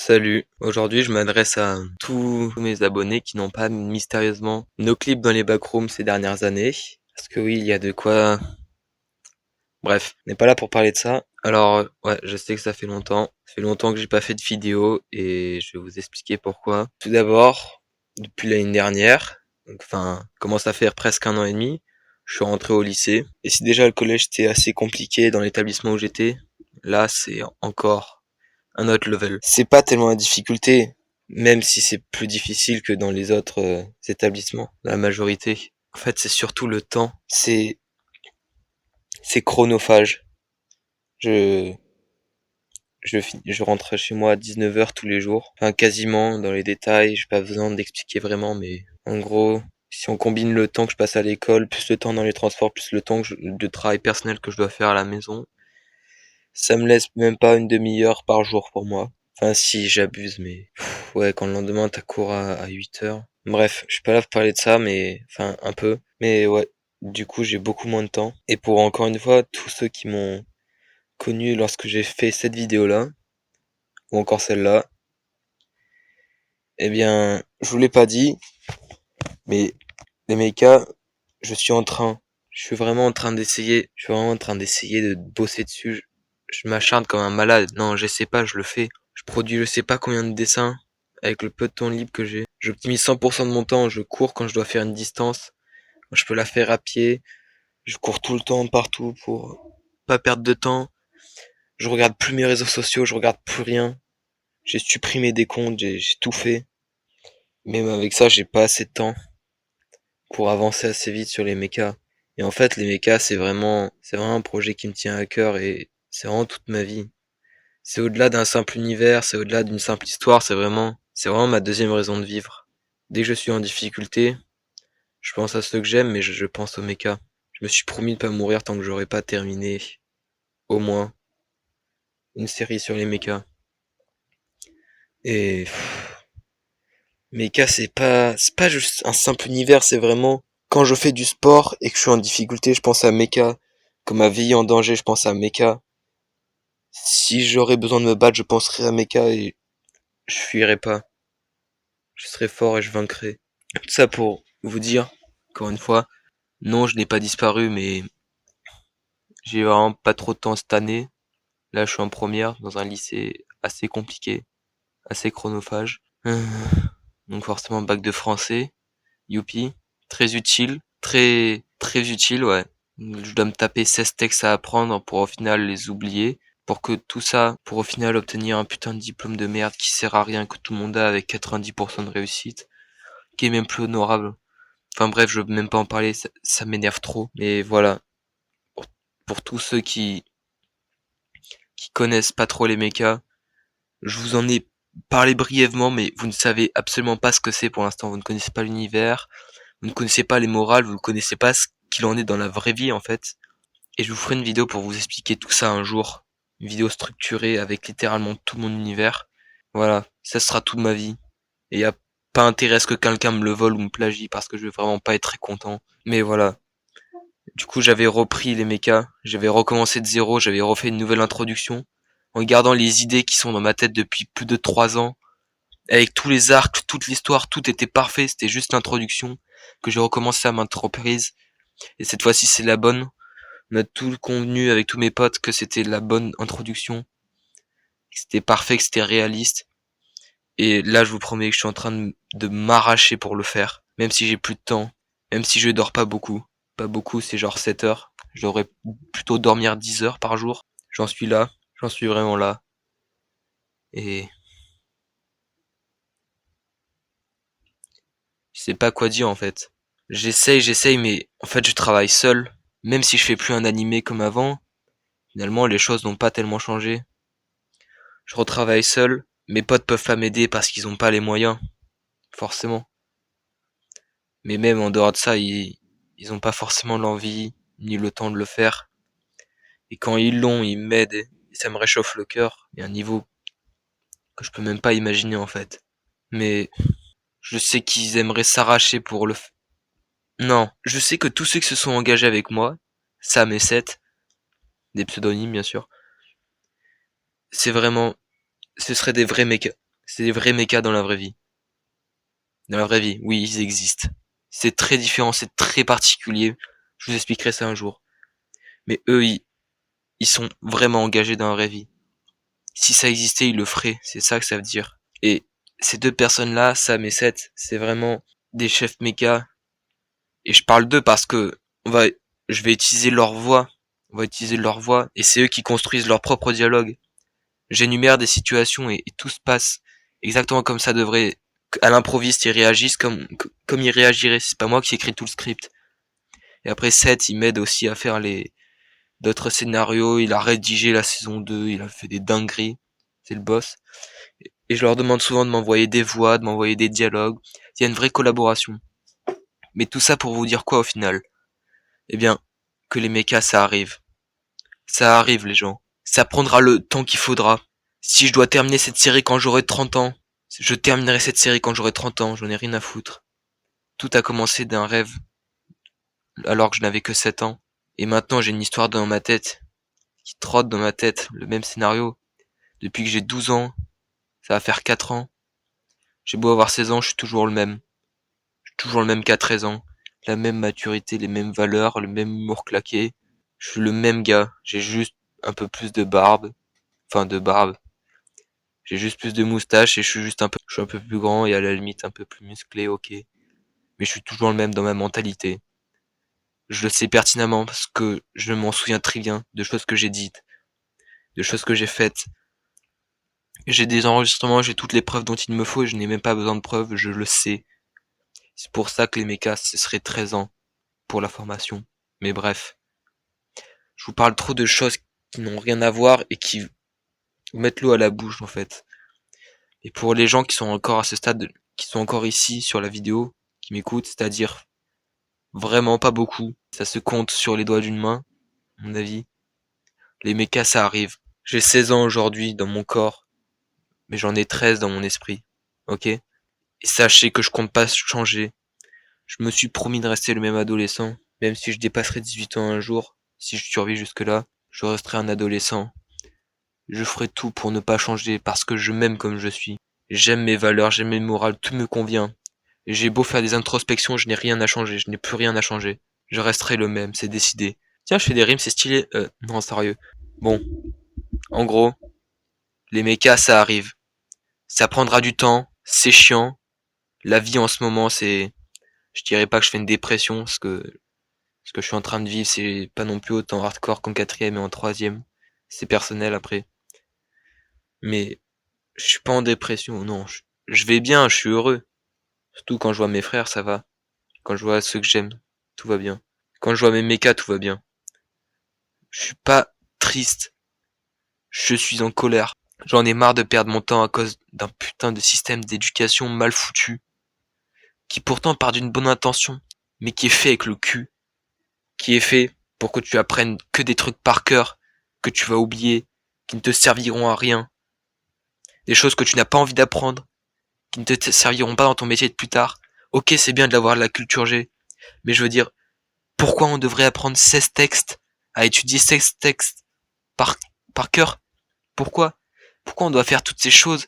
Salut, aujourd'hui je m'adresse à tous mes abonnés qui n'ont pas mystérieusement nos clips dans les backrooms ces dernières années. Parce que oui, il y a de quoi... Bref, on n'est pas là pour parler de ça. Alors, ouais, je sais que ça fait longtemps. Ça fait longtemps que j'ai pas fait de vidéo et je vais vous expliquer pourquoi. Tout d'abord, depuis l'année dernière, commence à faire presque 1 an et demi, je suis rentré au lycée. Et si déjà le collège était assez compliqué dans l'établissement où j'étais, là c'est encore un autre level. C'est pas tellement la difficulté, même si c'est plus difficile que dans les autres établissements, dans la majorité. En fait, c'est surtout le temps. C'est chronophage. Je je rentre chez moi à 19h tous les jours. Enfin, quasiment dans les détails. J'ai pas besoin d'expliquer vraiment, mais en gros, si on combine le temps que je passe à l'école, plus le temps dans les transports, plus le temps de travail personnel que je dois faire à la maison, ça me laisse même pas une demi-heure par jour pour moi. Enfin, si, j'abuse, mais ouais, quand le lendemain t'as cours à 8 heures. Bref, je suis pas là pour parler de ça, mais enfin, un peu. Mais ouais, du coup, j'ai beaucoup moins de temps. Et pour encore une fois, tous ceux qui m'ont connu lorsque j'ai fait cette vidéo-là, ou encore celle-là, eh bien, je vous l'ai pas dit, mais les mécas, je suis vraiment en train d'essayer, je suis vraiment en train d'essayer de bosser dessus. Je m'acharne comme un malade. Non, j'essaie pas, je le fais. Je produis je sais pas combien de dessins avec le peu de temps libre que j'ai. J'optimise 100% de mon temps, je cours quand je dois faire une distance. Je peux la faire à pied. Je cours tout le temps partout pour pas perdre de temps. Je regarde plus mes réseaux sociaux, je regarde plus rien. J'ai supprimé des comptes, j'ai tout fait. Même avec ça, j'ai pas assez de temps pour avancer assez vite sur les mechas. Et en fait, les mechas, c'est vraiment un projet qui me tient à cœur et c'est vraiment toute ma vie. C'est au-delà d'un simple univers, c'est au-delà d'une simple histoire, c'est vraiment ma deuxième raison de vivre. Dès que je suis en difficulté, je pense à ceux que j'aime, mais je pense aux mechas. Je me suis promis de pas mourir tant que j'aurais pas terminé, au moins, une série sur les mechas. Et mechas, c'est pas juste un simple univers, c'est vraiment quand je fais du sport et que je suis en difficulté, je pense à mecha. Quand ma vie est en danger, je pense à mecha. Si j'aurais besoin de me battre, je penserais à mecha et je fuirais pas. Je serais fort et je vaincrais. Tout ça pour vous dire, encore une fois, non, je n'ai pas disparu, mais j'ai vraiment pas trop de temps cette année. Là, je suis en première dans un lycée assez compliqué, assez chronophage. Donc forcément, bac de français, youpi, très utile, très très utile, ouais. Je dois me taper 16 textes à apprendre pour au final les oublier. Pour que tout ça, pour au final obtenir un putain de diplôme de merde qui sert à rien que tout le monde a avec 90% de réussite, qui est même plus honorable. Enfin bref, je veux même pas en parler, ça m'énerve trop. Mais voilà, pour, pour tous ceux qui connaissent pas trop les mechas, je vous en ai parlé brièvement, mais vous ne savez absolument pas ce que c'est pour l'instant. Vous ne connaissez pas l'univers, vous ne connaissez pas les morales, vous ne connaissez pas ce qu'il en est dans la vraie vie en fait. Et je vous ferai une vidéo pour vous expliquer tout ça un jour. Une vidéo structurée avec littéralement tout mon univers. Voilà, ça sera toute ma vie. Et y a pas intérêt à ce que quelqu'un me le vole ou me plagie parce que je vais vraiment pas être très content. Mais voilà. Du coup, j'avais repris les mechas, j'avais recommencé de zéro, j'avais refait une nouvelle introduction, en gardant les idées qui sont dans ma tête depuis plus de 3 ans, avec tous les arcs, toute l'histoire, tout était parfait, c'était juste l'introduction, que j'ai recommencé à maintes reprises, et cette fois-ci c'est la bonne. On a tout convenu avec tous mes potes que c'était la bonne introduction, que c'était parfait, que c'était réaliste, et là je vous promets que je suis en train de m'arracher pour le faire, même si j'ai plus de temps, même si je dors pas beaucoup. Pas beaucoup, c'est genre 7 heures. Je devrais plutôt dormir 10 heures par jour. J'en suis là, j'en suis vraiment là. Et je sais pas quoi dire en fait. J'essaye, mais en fait je travaille seul. Même si je fais plus un animé comme avant, finalement les choses n'ont pas tellement changé. Je retravaille seul. Mes potes peuvent pas m'aider parce qu'ils ont pas les moyens, forcément. Mais même en dehors de ça, ils ont pas forcément l'envie ni le temps de le faire. Et quand ils l'ont, ils m'aident et ça me réchauffe le cœur. Il y a un niveau que je peux même pas imaginer en fait. Mais je sais qu'ils aimeraient s'arracher pour Non, je sais que tous ceux qui se sont engagés avec moi, Sam et Seth, des pseudonymes bien sûr, c'est vraiment, ce seraient des vrais mecs. C'est des vrais mechas dans la vraie vie. Dans la vraie vie, oui, ils existent. C'est très différent, c'est très particulier. Je vous expliquerai ça un jour. Mais eux, ils sont vraiment engagés dans la vraie vie. Si ça existait, ils le feraient. C'est ça que ça veut dire. Et ces deux personnes-là, Sam et Seth, c'est vraiment des chefs méca. Et je parle d'eux parce que je vais utiliser leur voix. On va utiliser leur voix. Et c'est eux qui construisent leur propre dialogue. J'énumère des situations et tout se passe exactement comme ça devrait. À l'improviste, ils réagissent comme ils réagiraient. C'est pas moi qui écris tout le script. Et après, Seth, il m'aide aussi à faire d'autres scénarios. Il a rédigé la saison 2. Il a fait des dingueries. C'est le boss. Et je leur demande souvent de m'envoyer des voix, de m'envoyer des dialogues. Il y a une vraie collaboration. Mais tout ça pour vous dire quoi au final? Eh bien, que les mechas ça arrive. Ça arrive les gens. Ça prendra le temps qu'il faudra. Si je dois terminer cette série quand j'aurai 30 ans, je terminerai cette série quand j'aurai 30 ans, j'en ai rien à foutre. Tout a commencé d'un rêve, alors que je n'avais que 7 ans. Et maintenant j'ai une histoire dans ma tête, qui trotte dans ma tête, le même scénario. Depuis que j'ai 12 ans, ça va faire 4 ans. J'ai beau avoir 16 ans, je suis toujours le même. Je suis toujours le même qu'à 13 ans. La même maturité, les mêmes valeurs, le même humour claqué. Je suis le même gars, j'ai juste un peu plus de barbe. Enfin de barbe. J'ai juste plus de moustache et je suis un peu plus grand et à la limite un peu plus musclé, ok. Mais je suis toujours le même dans ma mentalité. Je le sais pertinemment parce que je m'en souviens très bien de choses que j'ai dites, de choses que j'ai faites. J'ai des enregistrements, j'ai toutes les preuves dont il me faut et je n'ai même pas besoin de preuves, je le sais. C'est pour ça que les mechas, ce serait 13 ans pour la formation. Mais bref, je vous parle trop de choses qui n'ont rien à voir et qui vous mettent l'eau à la bouche en fait. Et pour les gens qui sont encore à ce stade, qui sont encore ici sur la vidéo, qui m'écoutent, c'est-à-dire vraiment pas beaucoup, ça se compte sur les doigts d'une main, à mon avis. Les mechas, ça arrive. J'ai 16 ans aujourd'hui dans mon corps, mais j'en ai 13 dans mon esprit. Ok? Et sachez que je compte pas changer. Je me suis promis de rester le même adolescent, même si je dépasserai 18 ans un jour. Si je survis jusque-là, je resterai un adolescent. Je ferai tout pour ne pas changer parce que je m'aime comme je suis. J'aime mes valeurs, j'aime mes morales, tout me convient. Et j'ai beau faire des introspections, je n'ai rien à changer, je n'ai plus rien à changer. Je resterai le même, c'est décidé. Tiens, je fais des rimes, c'est stylé. Non, sérieux. Bon, en gros, les mechas, ça arrive. Ça prendra du temps, c'est chiant. La vie en ce moment, je dirais pas que je fais une dépression, ce que je suis en train de vivre, c'est pas non plus autant hardcore qu'en quatrième et en troisième. C'est personnel après. Mais je suis pas en dépression, non. Je vais bien, je suis heureux. Surtout quand je vois mes frères, ça va. Quand je vois ceux que j'aime, tout va bien. Quand je vois mes mechas, tout va bien. Je suis pas triste. Je suis en colère. J'en ai marre de perdre mon temps à cause d'un putain de système d'éducation mal foutu, qui pourtant part d'une bonne intention, mais qui est fait avec le cul, qui est fait pour que tu apprennes que des trucs par cœur, que tu vas oublier, qui ne te serviront à rien, des choses que tu n'as pas envie d'apprendre, qui ne te serviront pas dans ton métier de plus tard. Ok, c'est bien d'avoir de la culture G, mais je veux dire, pourquoi on devrait apprendre 16 textes, à étudier 16 textes par, par cœur? Pourquoi? Pourquoi on doit faire toutes ces choses?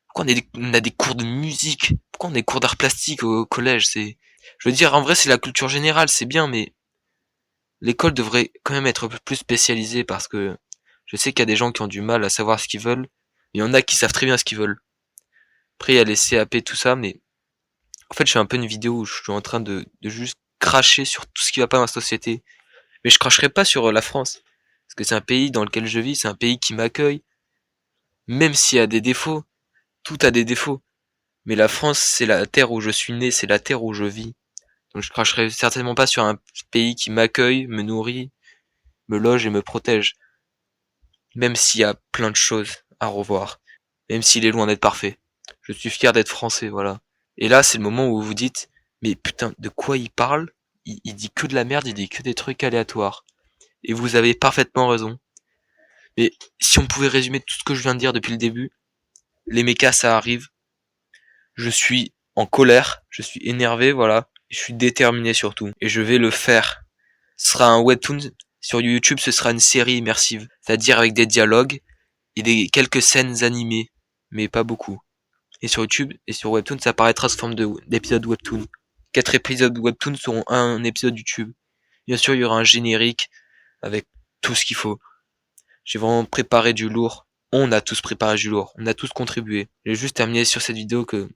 Pourquoi on a des cours de musique? Pourquoi on a des cours d'art plastique au collège? Je veux dire, en vrai, c'est la culture générale, c'est bien, mais l'école devrait quand même être un peu plus spécialisée parce que je sais qu'il y a des gens qui ont du mal à savoir ce qu'ils veulent. Il y en a qui savent très bien ce qu'ils veulent. Après, il y a les CAP, tout ça, mais en fait, je fais un peu une vidéo où je suis en train de juste cracher sur tout ce qui va pas dans la société. Mais je cracherai pas sur la France. Parce que c'est un pays dans lequel je vis, c'est un pays qui m'accueille. Même s'il y a des défauts, tout a des défauts. Mais la France, c'est la terre où je suis né, c'est la terre où je vis. Donc je cracherai certainement pas sur un pays qui m'accueille, me nourrit, me loge et me protège. Même s'il y a plein de choses à revoir. Même s'il est loin d'être parfait. Je suis fier d'être français, voilà. Et là, c'est le moment où vous vous dites, mais putain, de quoi il parle? Il dit que de la merde, il dit que des trucs aléatoires. Et vous avez parfaitement raison. Mais si on pouvait résumer tout ce que je viens de dire depuis le début, les mechas ça arrive, je suis en colère, je suis énervé, voilà, je suis déterminé surtout, et je vais le faire. Ce sera un webtoon, sur YouTube ce sera une série immersive, c'est-à-dire avec des dialogues et quelques scènes animées, mais pas beaucoup. et sur YouTube et sur Webtoon ça apparaîtra sous forme d'épisodes Webtoon. 4 épisodes Webtoon seront un épisode YouTube. Bien sûr il y aura un générique avec tout ce qu'il faut. J'ai vraiment préparé du lourd. On a tous préparé du lourd. On a tous contribué. J'ai juste terminé sur cette vidéo que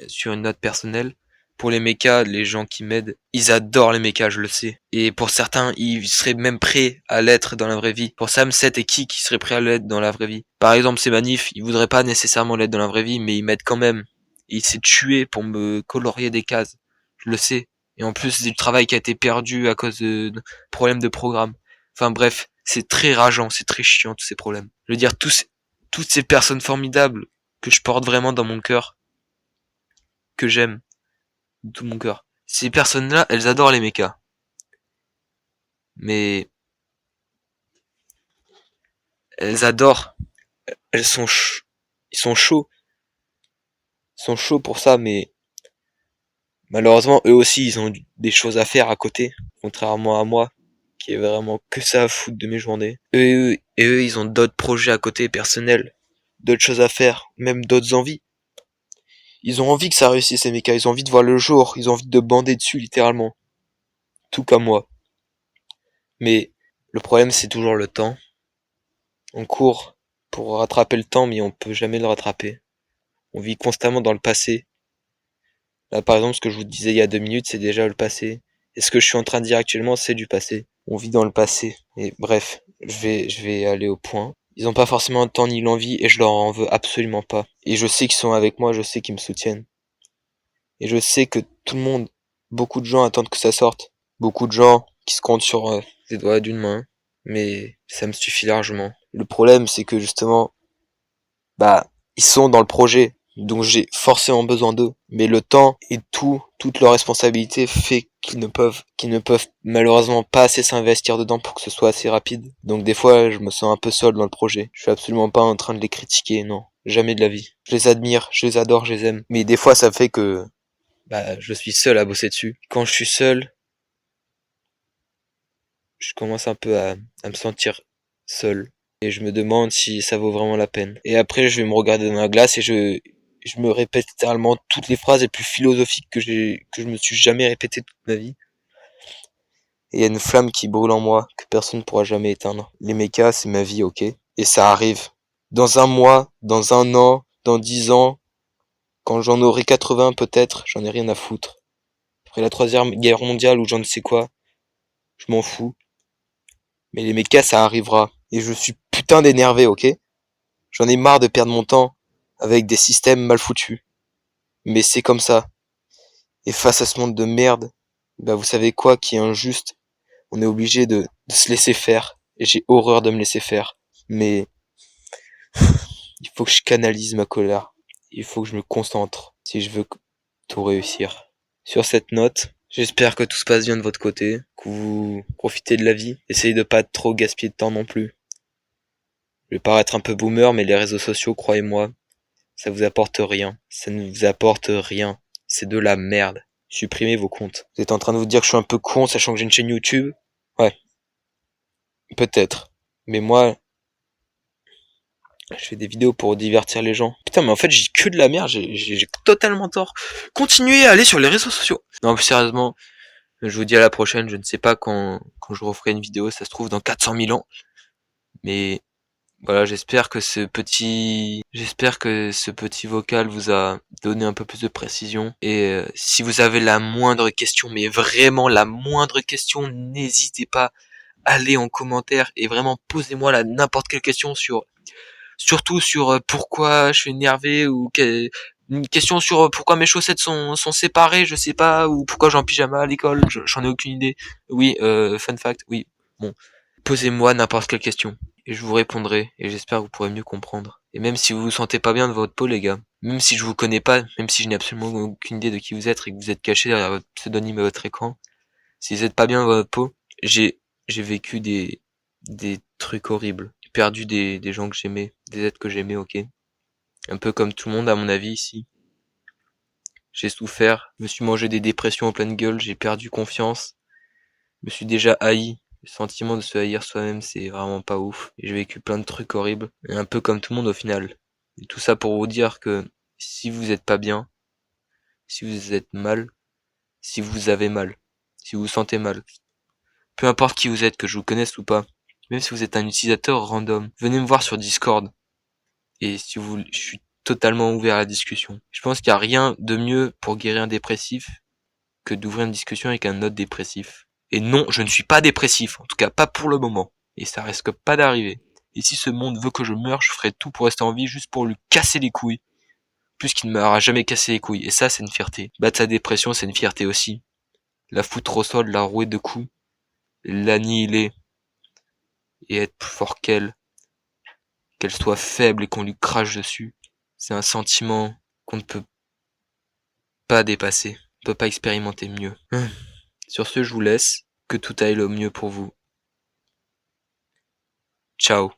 sur une note personnelle. Pour les mechas, les gens qui m'aident, ils adorent les mechas, je le sais. Et pour certains, ils seraient même prêts à l'être dans la vraie vie. Pour Sam, Seth et Kik, ils seraient prêts à l'être dans la vraie vie. Par exemple, ces manifs, ils voudraient pas nécessairement l'être dans la vraie vie, mais ils m'aident quand même. Et il s'est tué pour me colorier des cases. Je le sais. Et en plus, c'est du travail qui a été perdu à cause de problèmes de programme. Enfin bref, c'est très rageant, c'est très chiant tous ces problèmes. Je veux dire, toutes ces personnes formidables que je porte vraiment dans mon cœur, que j'aime de tout mon cœur. Ces personnes-là, elles adorent les mechas. Mais elles adorent, elles sont ils sont chauds. Ils sont chauds pour ça, mais malheureusement, eux aussi, ils ont des choses à faire à côté, contrairement à moi, qui est vraiment que ça à foutre de mes journées. Eux, ils ont d'autres projets à côté personnels, d'autres choses à faire, même d'autres envies. Ils ont envie que ça réussisse, ces mechas, ils ont envie de voir le jour, ils ont envie de bander dessus, littéralement. Tout comme moi. Mais le problème, c'est toujours le temps. On court pour rattraper le temps, mais on peut jamais le rattraper. On vit constamment dans le passé. Là, par exemple, ce que je vous disais il y a 2 minutes, c'est déjà le passé. Et ce que je suis en train de dire actuellement, c'est du passé. On vit dans le passé. Et bref, je vais aller au point. Ils n'ont pas forcément le temps ni l'envie, et je leur en veux absolument pas. Et je sais qu'ils sont avec moi, je sais qu'ils me soutiennent. Et je sais que tout le monde, beaucoup de gens attendent que ça sorte. Beaucoup de gens qui se comptent sur les doigts d'une main. Mais ça me suffit largement. Le problème, c'est que justement, bah, ils sont dans le projet, donc j'ai forcément besoin d'eux. Mais le temps et toute leur responsabilité fait qu'ils ne peuvent malheureusement pas assez s'investir dedans pour que ce soit assez rapide. Donc des fois, je me sens un peu seul dans le projet. Je suis absolument pas en train de les critiquer, non. Jamais de la vie. Je les admire, je les adore, je les aime. Mais des fois, ça fait que, bah, je suis seul à bosser dessus. Quand je suis seul, je commence un peu à me sentir seul. Et je me demande si ça vaut vraiment la peine. Et après, je vais me regarder dans la glace et je me répète littéralement toutes les phrases les plus philosophiques que je me suis jamais répétées toute ma vie. Et il y a une flamme qui brûle en moi que personne ne pourra jamais éteindre. Les mechas, c'est ma vie, ok? Et ça arrive. Dans un mois, dans un an, dans 10 ans, quand j'en aurai 80 peut-être, j'en ai rien à foutre. Après la troisième guerre mondiale ou j'en ne sais quoi, je m'en fous. Mais les mechas, ça arrivera. Et je suis putain d'énervé, ok? J'en ai marre de perdre mon temps avec des systèmes mal foutus. Mais c'est comme ça. Et face à ce monde de merde, bah vous savez quoi qui est injuste? On est obligé de se laisser faire. Et j'ai horreur de me laisser faire. Mais il faut que je canalise ma colère. Il faut que je me concentre si je veux tout réussir. Sur cette note, j'espère que tout se passe bien de votre côté, que vous profitez de la vie. Essayez de pas trop gaspiller de temps non plus. Je vais paraître un peu boomer, mais les réseaux sociaux, croyez-moi, ça vous apporte rien. Ça ne vous apporte rien. C'est de la merde. Supprimez vos comptes. Vous êtes en train de vous dire que je suis un peu con, sachant que j'ai une chaîne YouTube? Ouais. Peut-être. Mais moi, je fais des vidéos pour divertir les gens. Putain, mais en fait, j'ai que de la merde. J'ai totalement tort. Continuez à aller sur les réseaux sociaux. Non, plus sérieusement, je vous dis à la prochaine. Je ne sais pas quand je referai une vidéo. Ça se trouve dans 400 000 ans. Mais voilà, j'espère que ce petit vocal vous a donné un peu plus de précision. Et si vous avez la moindre question, mais vraiment la moindre question, n'hésitez pas, allez en commentaire et vraiment posez-moi n'importe quelle question surtout sur pourquoi je suis énervé ou une question sur pourquoi mes chaussettes sont séparées, je sais pas, ou pourquoi j'ai un pyjama à l'école, j'en ai aucune idée. Oui, fun fact, oui, bon. Posez-moi n'importe quelle question et je vous répondrai et j'espère que vous pourrez mieux comprendre. Et même si vous vous sentez pas bien de votre peau, les gars, même si je vous connais pas, même si je n'ai absolument aucune idée de qui vous êtes et que vous êtes caché derrière votre pseudonyme à votre écran, si vous êtes pas bien dans votre peau, j'ai vécu des trucs horribles. J'ai perdu des gens que j'aimais, des êtres que j'aimais, ok. Un peu comme tout le monde à mon avis ici. J'ai souffert, je me suis mangé des dépressions en pleine gueule, j'ai perdu confiance, je me suis déjà haï. Le sentiment de se haïr soi-même, c'est vraiment pas ouf. Et j'ai vécu plein de trucs horribles. Et un peu comme tout le monde au final. Et tout ça pour vous dire que si vous êtes pas bien, si vous êtes mal, si vous avez mal, si vous vous sentez mal, peu importe qui vous êtes, que je vous connaisse ou pas, même si vous êtes un utilisateur random, venez me voir sur Discord. Et si vous, je suis totalement ouvert à la discussion. Je pense qu'il n'y a rien de mieux pour guérir un dépressif que d'ouvrir une discussion avec un autre dépressif. Et non, je ne suis pas dépressif, en tout cas pas pour le moment. Et ça risque pas d'arriver. Et si ce monde veut que je meure, je ferai tout pour rester en vie juste pour lui casser les couilles. Plus qu'il ne m'aura jamais cassé les couilles. Et ça, c'est une fierté. Battre sa dépression, c'est une fierté aussi. La foutre au sol, la rouer de coups, l'annihiler et être plus fort qu'elle soit faible et qu'on lui crache dessus. C'est un sentiment qu'on ne peut pas dépasser. On peut pas expérimenter mieux. Sur ce, je vous laisse. Que tout aille le mieux pour vous. Ciao.